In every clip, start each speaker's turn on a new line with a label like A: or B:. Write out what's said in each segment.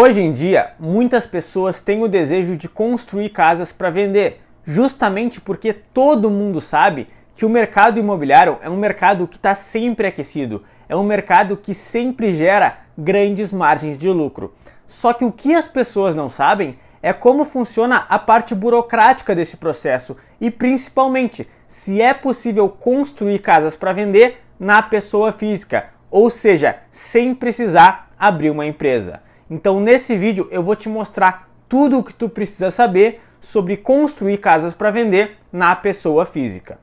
A: Hoje em dia, muitas pessoas têm o desejo de construir casas para vender, justamente porque todo mundo sabe que o mercado imobiliário é um mercado que está sempre aquecido, é um mercado que sempre gera grandes margens de lucro. Só que o que as pessoas não sabem é como funciona a parte burocrática desse processo e, principalmente, se é possível construir casas para vender na pessoa física, ou seja, sem precisar abrir uma empresa. Então, nesse vídeo eu vou te mostrar tudo o que tu precisa saber sobre construir casas para vender na pessoa física.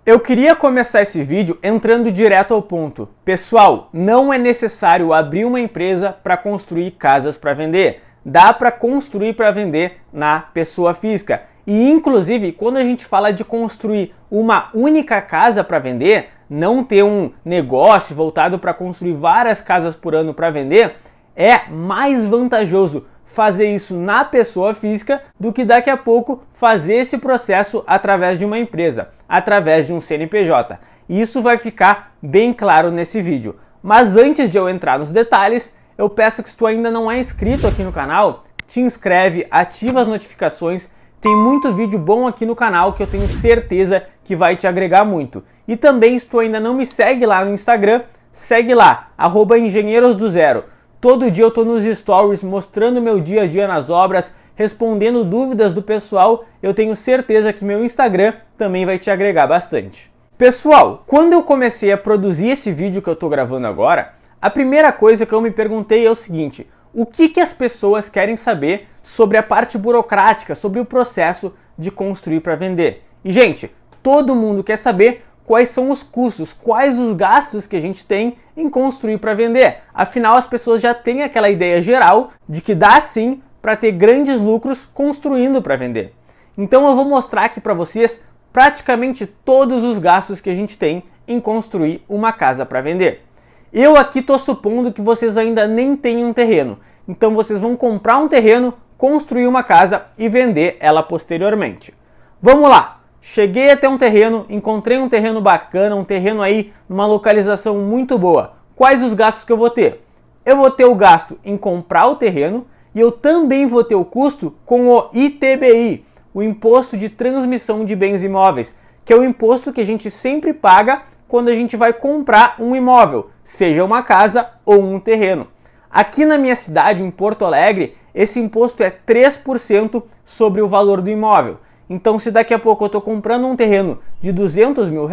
A: Eu queria começar esse vídeo entrando direto ao ponto. Pessoal, não é necessário abrir uma empresa para construir casas para vender. Dá para construir para vender na pessoa física. E inclusive, quando a gente fala de construir uma única casa para vender, não ter um negócio voltado para construir várias casas por ano para vender, é mais vantajoso fazer isso na pessoa física do que daqui a pouco fazer esse processo através de uma empresa, através de um CNPJ. E isso vai ficar bem claro nesse vídeo. Mas antes de eu entrar nos detalhes, eu peço que se tu ainda não é inscrito aqui no canal, te inscreve, ativa as notificações. Tem muito vídeo bom aqui no canal que eu tenho certeza que vai te agregar muito. E também, se tu ainda não me segue lá no Instagram, segue lá, @engenheirosdozero. Todo dia eu tô nos stories mostrando meu dia a dia nas obras, respondendo dúvidas do pessoal. Eu tenho certeza que meu Instagram também vai te agregar bastante. Pessoal, quando eu comecei a produzir esse vídeo que eu tô gravando agora, a primeira coisa que eu me perguntei é o seguinte: o que as pessoas querem saber sobre a parte burocrática, sobre o processo de construir para vender? E, gente, todo mundo quer saber quais são os custos, quais os gastos que a gente tem em construir para vender. Afinal, as pessoas já têm aquela ideia geral de que dá sim para ter grandes lucros construindo para vender. Então eu vou mostrar aqui para vocês praticamente todos os gastos que a gente tem em construir uma casa para vender. Eu aqui estou supondo que vocês ainda nem têm um terreno, então vocês vão comprar um terreno, construir uma casa e vender ela posteriormente. Vamos lá! Cheguei até um terreno, encontrei um terreno bacana, um terreno aí numa localização muito boa. Quais os gastos que eu vou ter? Eu vou ter o gasto em comprar o terreno e eu também vou ter o custo com o ITBI, o Imposto de Transmissão de Bens Imóveis, que é o imposto que a gente sempre paga quando a gente vai comprar um imóvel, seja uma casa ou um terreno. Aqui na minha cidade, em Porto Alegre, esse imposto é 3% sobre o valor do imóvel. Então, se daqui a pouco eu estou comprando um terreno de R$200 mil,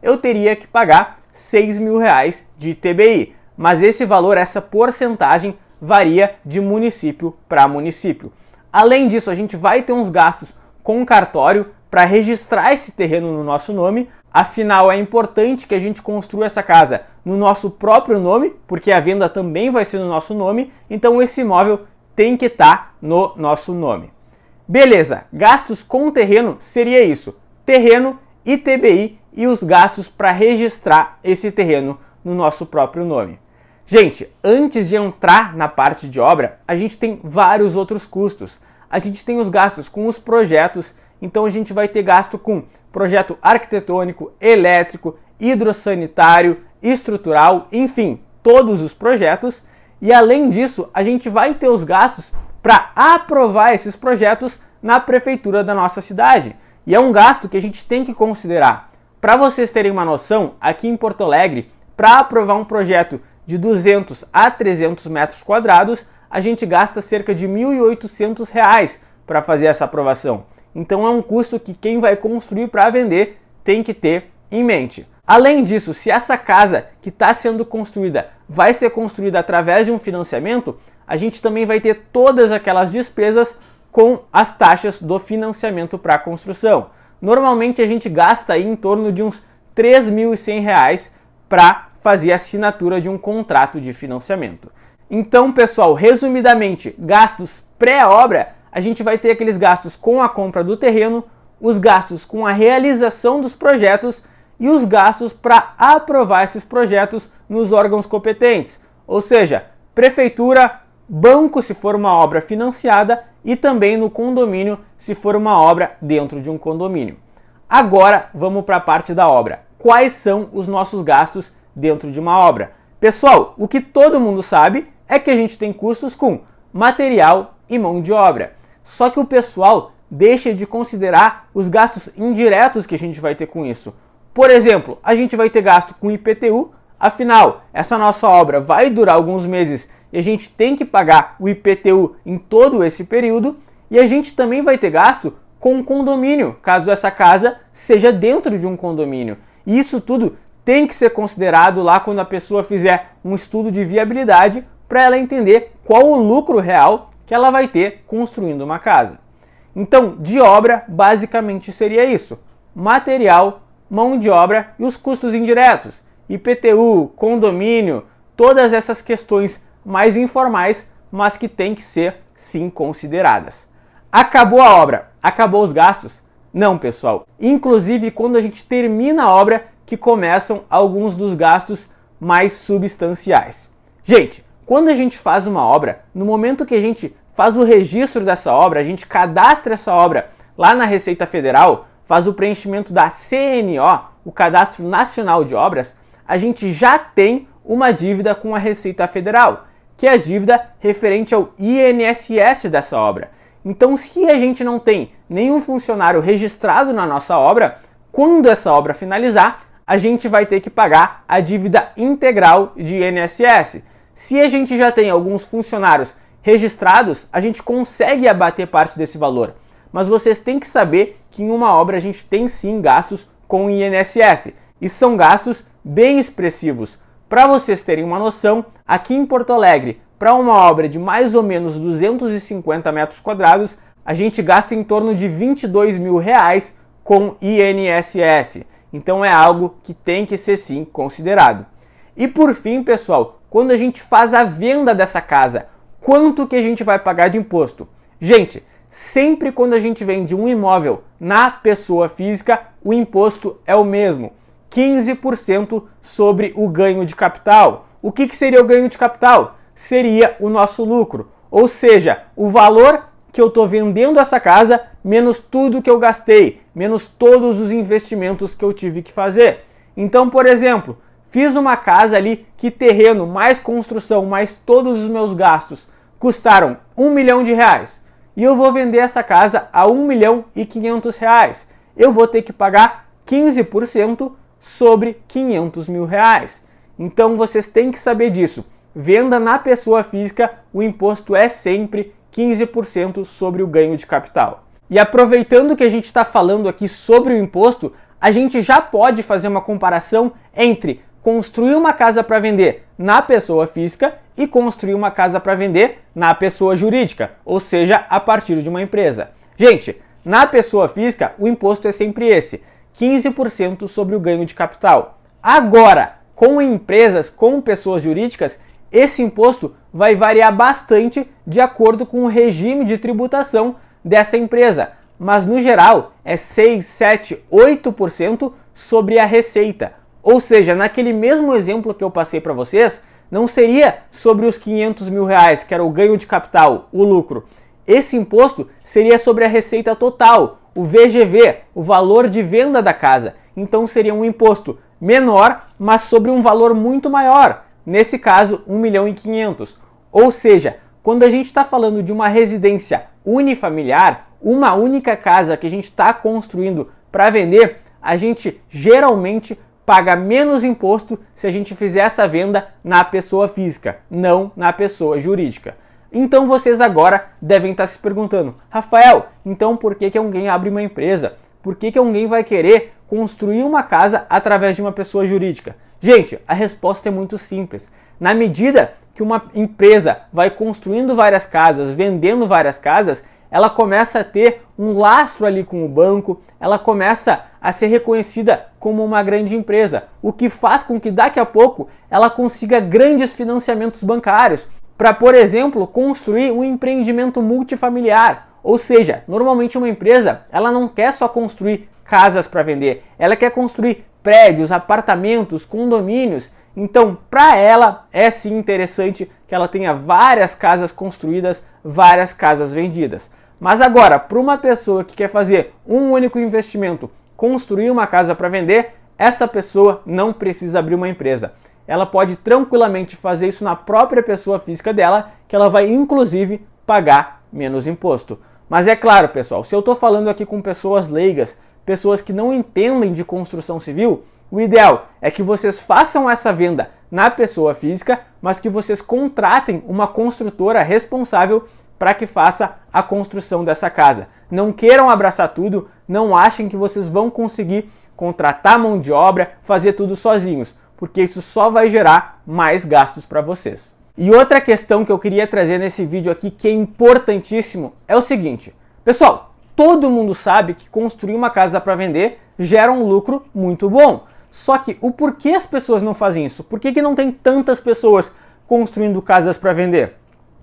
A: eu teria que pagar R$6 mil de ITBI. Mas esse valor, essa porcentagem, varia de município para município. Além disso, a gente vai ter uns gastos com o cartório para registrar esse terreno no nosso nome. Afinal, é importante que a gente construa essa casa no nosso próprio nome, porque a venda também vai ser no nosso nome. Então, esse imóvel tem que estar no nosso nome. Beleza, gastos com o terreno seria isso: terreno, ITBI e os gastos para registrar esse terreno no nosso próprio nome. Gente, antes de entrar na parte de obra, a gente tem vários outros custos. A gente tem os gastos com os projetos, então a gente vai ter gasto com projeto arquitetônico, elétrico, hidrossanitário, estrutural, enfim, todos os projetos. E além disso, a gente vai ter os gastos para aprovar esses projetos na prefeitura da nossa cidade. E é um gasto que a gente tem que considerar. Para vocês terem uma noção, aqui em Porto Alegre, para aprovar um projeto de 200 a 300 metros quadrados, a gente gasta cerca de R$ 1.800 para fazer essa aprovação. Então é um custo que quem vai construir para vender tem que ter em mente. Além disso, se essa casa que está sendo construída vai ser construída através de um financiamento, a gente também vai ter todas aquelas despesas com as taxas do financiamento para a construção. Normalmente a gente gasta aí em torno de uns R$ 3.100 para fazer a assinatura de um contrato de financiamento. Então, pessoal, resumidamente, gastos pré-obra, a gente vai ter aqueles gastos com a compra do terreno, os gastos com a realização dos projetos e os gastos para aprovar esses projetos nos órgãos competentes, ou seja, prefeitura, banco se for uma obra financiada e também no condomínio se for uma obra dentro de um condomínio. Agora vamos para a parte da obra. Quais são os nossos gastos dentro de uma obra? Pessoal, o que todo mundo sabe é que a gente tem custos com material e mão de obra. Só que o pessoal deixa de considerar os gastos indiretos que a gente vai ter com isso. Por exemplo, a gente vai ter gasto com IPTU, afinal, essa nossa obra vai durar alguns meses e a gente tem que pagar o IPTU em todo esse período, e a gente também vai ter gasto com condomínio, caso essa casa seja dentro de um condomínio. E isso tudo tem que ser considerado lá quando a pessoa fizer um estudo de viabilidade para ela entender qual o lucro real que ela vai ter construindo uma casa. Então, de obra, basicamente seria isso: material, mão de obra e os custos indiretos, IPTU, condomínio, todas essas questões mais informais, mas que tem que ser sim consideradas. Acabou a obra, acabou os gastos? Não, pessoal. Inclusive, quando a gente termina a obra, que começam alguns dos gastos mais substanciais. Gente, quando a gente faz uma obra, no momento que a gente faz o registro dessa obra, a gente cadastra essa obra lá na Receita Federal, faz o preenchimento da CNO, o Cadastro Nacional de Obras, a gente já tem uma dívida com a Receita Federal, que é a dívida referente ao INSS dessa obra. Então, se a gente não tem nenhum funcionário registrado na nossa obra, quando essa obra finalizar, a gente vai ter que pagar a dívida integral de INSS. Se a gente já tem alguns funcionários registrados, a gente consegue abater parte desse valor. Mas vocês têm que saber que em uma obra a gente tem sim gastos com o INSS. E são gastos bem expressivos. Para vocês terem uma noção, aqui em Porto Alegre, para uma obra de mais ou menos 250 metros quadrados, a gente gasta em torno de R$22 mil com INSS. Então é algo que tem que ser sim considerado. E por fim, pessoal, quando a gente faz a venda dessa casa, quanto que a gente vai pagar de imposto? Gente, sempre quando a gente vende um imóvel na pessoa física, o imposto é o mesmo, 15% sobre o ganho de capital. O que seria o ganho de capital? Seria o nosso lucro, ou seja, o valor que eu estou vendendo essa casa, menos tudo que eu gastei, menos todos os investimentos que eu tive que fazer. Então, por exemplo, fiz uma casa ali que terreno, mais construção, mais todos os meus gastos custaram R$1 milhão, e eu vou vender essa casa a R$1.500.000. Eu vou ter que pagar 15% sobre R$500 mil. Então vocês têm que saber disso. Venda na pessoa física, o imposto é sempre 15% sobre o ganho de capital. E aproveitando que a gente está falando aqui sobre o imposto, a gente já pode fazer uma comparação entre construir uma casa para vender na pessoa física e construir uma casa para vender na pessoa jurídica, ou seja, a partir de uma empresa. Gente, na pessoa física, o imposto é sempre esse, 15% sobre o ganho de capital. Agora, com empresas, com pessoas jurídicas, esse imposto vai variar bastante de acordo com o regime de tributação dessa empresa, mas no geral é 6, 7, 8% sobre a receita. Ou seja, naquele mesmo exemplo que eu passei para vocês, não seria sobre os R$500 mil, que era o ganho de capital, o lucro. Esse imposto seria sobre a receita total, o VGV, o valor de venda da casa. Então seria um imposto menor, mas sobre um valor muito maior. Nesse caso, R$1.500.000. Ou seja, quando a gente está falando de uma residência unifamiliar, uma única casa que a gente está construindo para vender, a gente geralmente paga menos imposto se a gente fizer essa venda na pessoa física, não na pessoa jurídica. Então vocês agora devem estar se perguntando: Rafael, então por que alguém abre uma empresa? Por que alguém vai querer construir uma casa através de uma pessoa jurídica? Gente, a resposta é muito simples. Na medida que uma empresa vai construindo várias casas, vendendo várias casas, ela começa a ter um lastro ali com o banco, ela começa a ser reconhecida como uma grande empresa, o que faz com que daqui a pouco ela consiga grandes financiamentos bancários para, por exemplo, construir um empreendimento multifamiliar. Ou seja, normalmente uma empresa, ela não quer só construir casas para vender, ela quer construir prédios, apartamentos, condomínios. Então, para ela, é sim interessante que ela tenha várias casas construídas, várias casas vendidas. Mas agora, para uma pessoa que quer fazer um único investimento, construir uma casa para vender, essa pessoa não precisa abrir uma empresa. ela pode tranquilamente fazer isso na própria pessoa física dela, que ela vai inclusive pagar menos imposto. Mas é claro, pessoal, se eu estou falando aqui com pessoas leigas, pessoas que não entendem de construção civil, o ideal é que vocês façam essa venda na pessoa física, mas que vocês contratem uma construtora responsável para que faça a construção dessa casa. Não queiram abraçar tudo, não achem que vocês vão conseguir contratar mão de obra, fazer tudo sozinhos, porque isso só vai gerar mais gastos para vocês. E outra questão que eu queria trazer nesse vídeo aqui, que é importantíssimo, é o seguinte. Pessoal, todo mundo sabe que construir uma casa para vender gera um lucro muito bom. Só que o porquê as pessoas não fazem isso? Por que não tem tantas pessoas construindo casas para vender?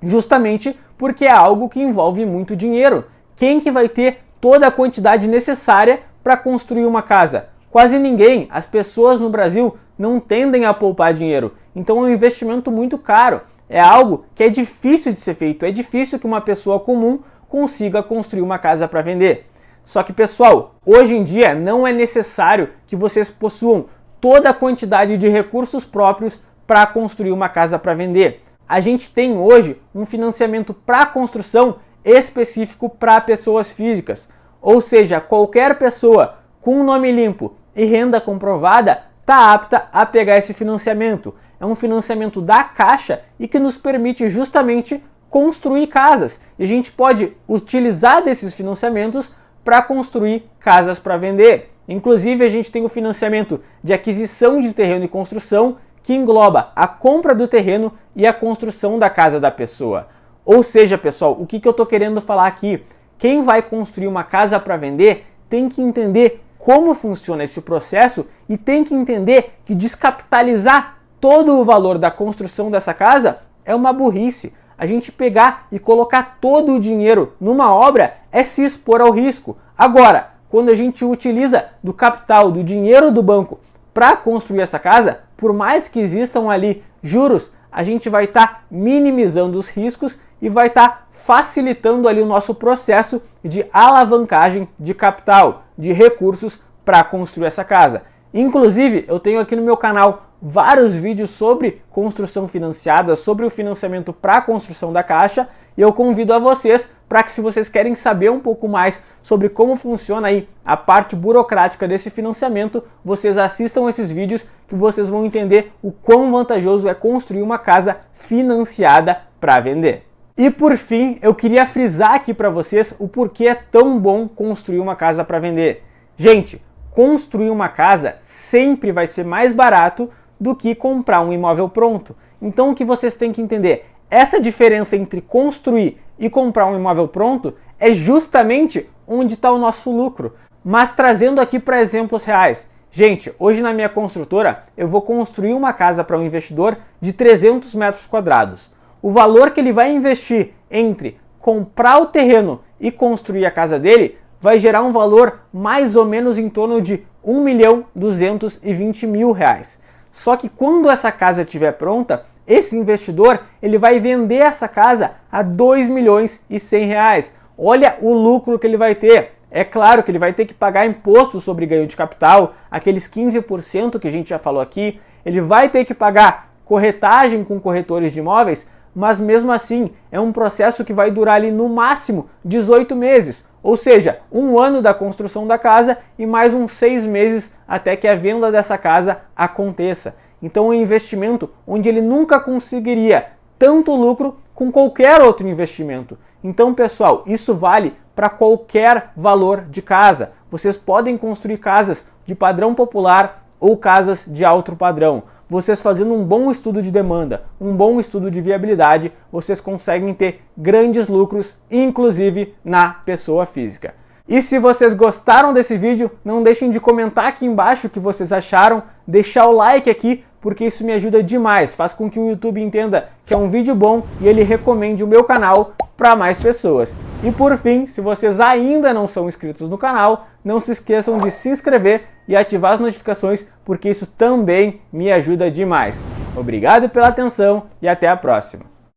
A: Justamente porque é algo que envolve muito dinheiro. Quem que vai ter toda a quantidade necessária para construir uma casa? Quase ninguém. As pessoas no Brasil não tendem a poupar dinheiro. Então é um investimento muito caro. É algo que é difícil de ser feito. É difícil que uma pessoa comum consiga construir uma casa para vender. Só que, pessoal, hoje em dia não é necessário que vocês possuam toda a quantidade de recursos próprios para construir uma casa para vender. A gente tem hoje um financiamento para construção específico para pessoas físicas. Ou seja, qualquer pessoa com nome limpo e renda comprovada está apta a pegar esse financiamento. É um financiamento da Caixa e que nos permite justamente construir casas. E a gente pode utilizar desses financiamentos para construir casas para vender. Inclusive, a gente tem o financiamento de aquisição de terreno e construção, que engloba a compra do terreno e a construção da casa da pessoa. Ou seja, pessoal, o que eu estou querendo falar aqui? Quem vai construir uma casa para vender tem que entender como funciona esse processo e tem que entender que descapitalizar todo o valor da construção dessa casa é uma burrice. A gente pegar e colocar todo o dinheiro numa obra é se expor ao risco. Agora, quando a gente utiliza do capital, do dinheiro do banco para construir essa casa, por mais que existam ali juros, a gente vai estar minimizando os riscos e vai estar facilitando ali o nosso processo de alavancagem de capital, de recursos para construir essa casa. Inclusive, eu tenho aqui no meu canal vários vídeos sobre construção financiada, sobre o financiamento para a construção da Caixa, e eu convido a vocês para que, se vocês querem saber um pouco mais sobre como funciona aí a parte burocrática desse financiamento, vocês assistam esses vídeos que vocês vão entender o quão vantajoso é construir uma casa financiada para vender. E por fim, eu queria frisar aqui para vocês o porquê é tão bom construir uma casa para vender. Gente, construir uma casa sempre vai ser mais barato do que comprar um imóvel pronto. Então o que vocês têm que entender? Essa diferença entre construir e comprar um imóvel pronto é justamente onde está o nosso lucro. Mas trazendo aqui para exemplos reais. Gente, hoje na minha construtora eu vou construir uma casa para um investidor de 300 metros quadrados. O valor que ele vai investir entre comprar o terreno e construir a casa dele vai gerar um valor mais ou menos em torno de R$ 1.220.000. Só que quando essa casa estiver pronta, esse investidor ele vai vender essa casa a R$ 2.100.000. Olha o lucro que ele vai ter. É claro que ele vai ter que pagar imposto sobre ganho de capital, aqueles 15% que a gente já falou aqui. Ele vai ter que pagar corretagem com corretores de imóveis, mas mesmo assim é um processo que vai durar ali no máximo 18 meses. Ou seja, 1 ano da construção da casa e mais uns 6 meses até que a venda dessa casa aconteça. Então é um investimento onde ele nunca conseguiria tanto lucro com qualquer outro investimento. Então, pessoal, isso vale para qualquer valor de casa. Vocês podem construir casas de padrão popular ou casas de alto padrão. Vocês fazendo um bom estudo de demanda, um bom estudo de viabilidade, vocês conseguem ter grandes lucros, inclusive na pessoa física. E se vocês gostaram desse vídeo, não deixem de comentar aqui embaixo o que vocês acharam, deixar o like aqui, porque isso me ajuda demais, faz com que o YouTube entenda que é um vídeo bom e ele recomende o meu canal para mais pessoas. E por fim, se vocês ainda não são inscritos no canal, não se esqueçam de se inscrever e ativar as notificações, porque isso também me ajuda demais. Obrigado pela atenção e até a próxima.